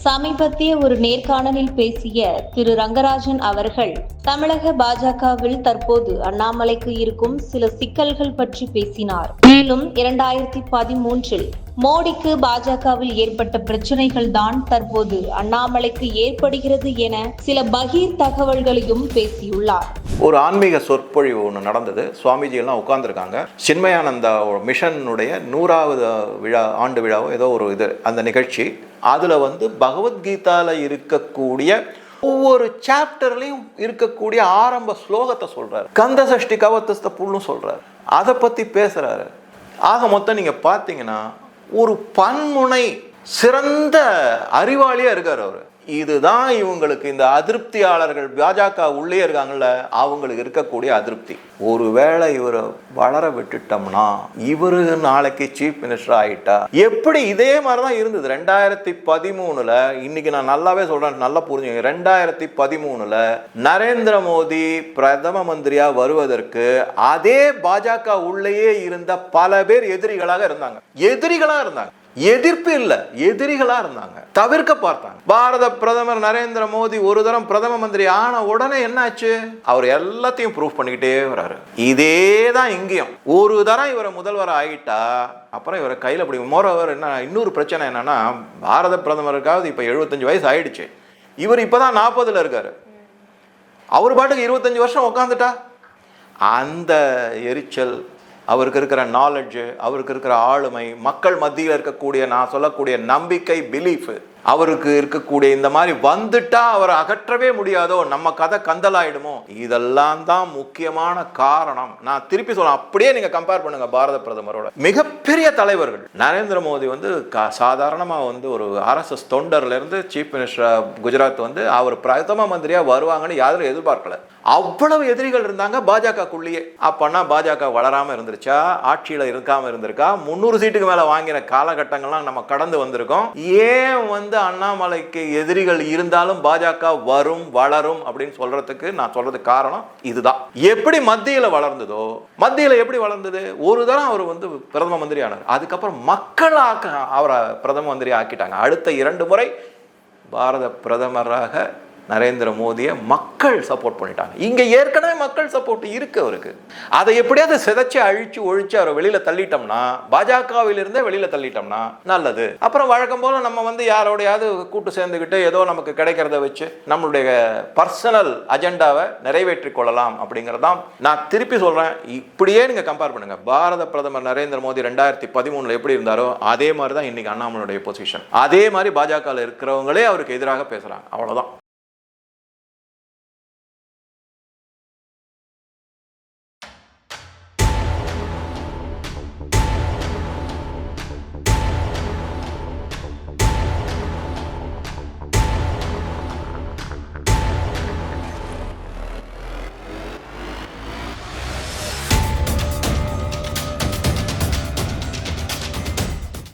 சமீபத்திய ஒரு நேர்காணலில் பேசிய திரு ரங்கராஜன் அவர்கள் தமிழக பாஜகவில் தற்போது அண்ணாமலைக்கு இருக்கும் சில சிக்கல்கள் பற்றி பேசினார். மேலும் 2013 மோடிக்கு பாஜகவில் ஏற்பட்ட பிரச்சனைகள் தான் தற்போது அண்ணாமலைக்கு ஏற்படுகிறது என சில பகீர் தகவல்களையும் பேசியுள்ளார். ஒரு ஆன்மீக சொற்பொழிவு ஒன்று நடந்தது. சுவாமிஜி எல்லாம் உட்கார்ந்துருக்காங்க. சின்மயானந்தா மிஷனுடைய 100வது ஆண்டு விழாவோ ஏதோ ஒரு இது அந்த நிகழ்ச்சி. அதில் பகவத்கீதாவில் இருக்கக்கூடிய ஒவ்வொரு சாப்டர்லையும் இருக்கக்கூடிய ஆரம்ப ஸ்லோகத்தை சொல்றாரு. கந்த சஷ்டி கவத்தஸ்த புல்னு சொல்றாரு. அதை பற்றி பேசுறாரு. ஆக மொத்தம் நீங்கள் பார்த்தீங்கன்னா ஒரு பன்முனை சிறந்த அறிவாளியாக இருக்கார் அவர். இதுதான் இவங்களுக்கு இந்த அதிருப்தியாளர்கள் பாஜக உள்ளே இருக்காங்கல்ல, அவங்களுக்கு இருக்கக்கூடிய அதிருப்தி. ஒருவேளை இவரை வளர விட்டுட்டோம்னா இவரு நாளைக்கு சீஃப் மினிஸ்டர் ஆகிட்டா எப்படி? இதே மாதிரி தான் இருந்தது 2013. இன்னைக்கு நான் நல்லாவே சொல்றேன், நல்லா புரிஞ்சுங்க. 2013 நரேந்திர மோடி பிரதம மந்திரியா வருவதற்கு அதே பாஜக உள்ளேயே இருந்த பல பேர் எதிரிகளாக இருந்தாங்க. எதிர்ப்பு இல்ல, எதிரிகளா இருந்தாங்க. தவிர்க்க பார்த்தாங்க. பாரத பிரதமர் நரேந்திர மோடி ஒரு தரம் பிரதம மந்திரி ஆன உடனே என்னாச்சு? அவர் எல்லாத்தையும் ப்ரூவ் பண்ணிக்கிட்டே வர்றாரு. இதே தான் இங்கேயும். ஒரு தரம் இவரை முதல்வர் ஆகிட்டா அப்புறம் இவரை கையில் அப்படி மோரோவர் என்ன இன்னொரு பிரச்சனை என்னன்னா, பாரத பிரதமருக்காவது இப்போ 75 வயசு ஆயிடுச்சு. இவர் இப்போதான் 40ல் இருக்காரு. அவர் பாட்டுக்கு 25 வருஷம் உட்காந்துட்டா அந்த எரிச்சல், அவருக்கு இருக்கிற நாலேஜு, அவருக்கு இருக்கிற ஆளுமை, மக்கள் மத்தியில் இருக்கக்கூடிய நான் சொல்லக்கூடிய நம்பிக்கை, பிலீஃப், அவருக்கு இருக்கக்கூடிய இந்த மாதிரி வந்துட்டா அவரை அகற்றவே முடியாதோ, நம்ம கதை கந்தலாயிடுமோ, இதெல்லாம் தான் முக்கியமான காரணம். நான் திருப்பி சொல்ல, அப்படியே நீங்க கம்பேர் பண்ணுங்க பாரத பிரதமரோட. மிகப்பெரிய தலைவர்கள் நரேந்திர மோடி சாதாரணமா ஒரு RSS தொண்டர்ல இருந்து சீஃப் மினிஸ்டர் குஜராத் அவர் பிரதம மந்திரியா வருவாங்கன்னு யாரும் எதிர்பார்க்கல. அவ்வளவு எதிரிகள் இருந்தாங்க பாஜகக்குள்ளேயே. அப்பன்னா பாஜக வளராம இருந்துருச்சா, ஆட்சியில இருக்காம இருந்திருக்கா? 300 சீட்டுக்கு மேல வாங்கின காலகட்டங்கள்லாம் நம்ம கடந்து வந்திருக்கோம். ஏன் அண்ணாமலைக்கு எதிரிகள் இருந்தாலும் பாஜக வரும் வளரும் அப்படின்னு சொல்றதுக்கு நான் சொல்றதுக்கு காரணம் இதுதான். எப்படி மத்தியில வளர்ந்ததோ, மத்தியில எப்படி வளர்ந்தது? ஒரு தரம் அவர் பிரதம மந்திரி ஆனார். அதுக்கப்புறம் மக்கள் அவரை பிரதம மந்திரி ஆக்கிட்டாங்க. அடுத்த 2 முறை பாரத பிரதமராக நரேந்திர மோடியை மக்கள் சப்போர்ட் பண்ணிட்டாங்க. இங்க ஏற்கனவே மக்கள் சப்போர்ட் இருக்கு அவருக்கு. அதை எப்படியாவது சிதைச்சு அழிச்சு ஒழிச்சு அவரை வெளியில தள்ளிட்டோம்னா, பாஜகவில் இருந்தே வெளியில தள்ளிட்டோம்னா நல்லது. அப்புறம் வழக்கம் போல நம்ம யாரோடையாவது கூட்டு சேர்ந்துக்கிட்டு ஏதோ நமக்கு கிடைக்கிறத வச்சு நம்மளுடைய பர்சனல் அஜெண்டாவை நிறைவேற்றிக் கொள்ளலாம் அப்படிங்கறதான். நான் திருப்பி சொல்றேன், இப்படியே நீங்க கம்பேர் பண்ணுங்க. பாரத பிரதமர் நரேந்திர மோடி 2013 எப்படி இருந்தாரோ அதே மாதிரி தான் இன்னைக்கு அண்ணாமலையுடைய பொசிஷன். அதே மாதிரி பாஜக இருக்கிறவங்களே அவருக்கு எதிராக பேசுறாங்க. அவ்வளவுதான்.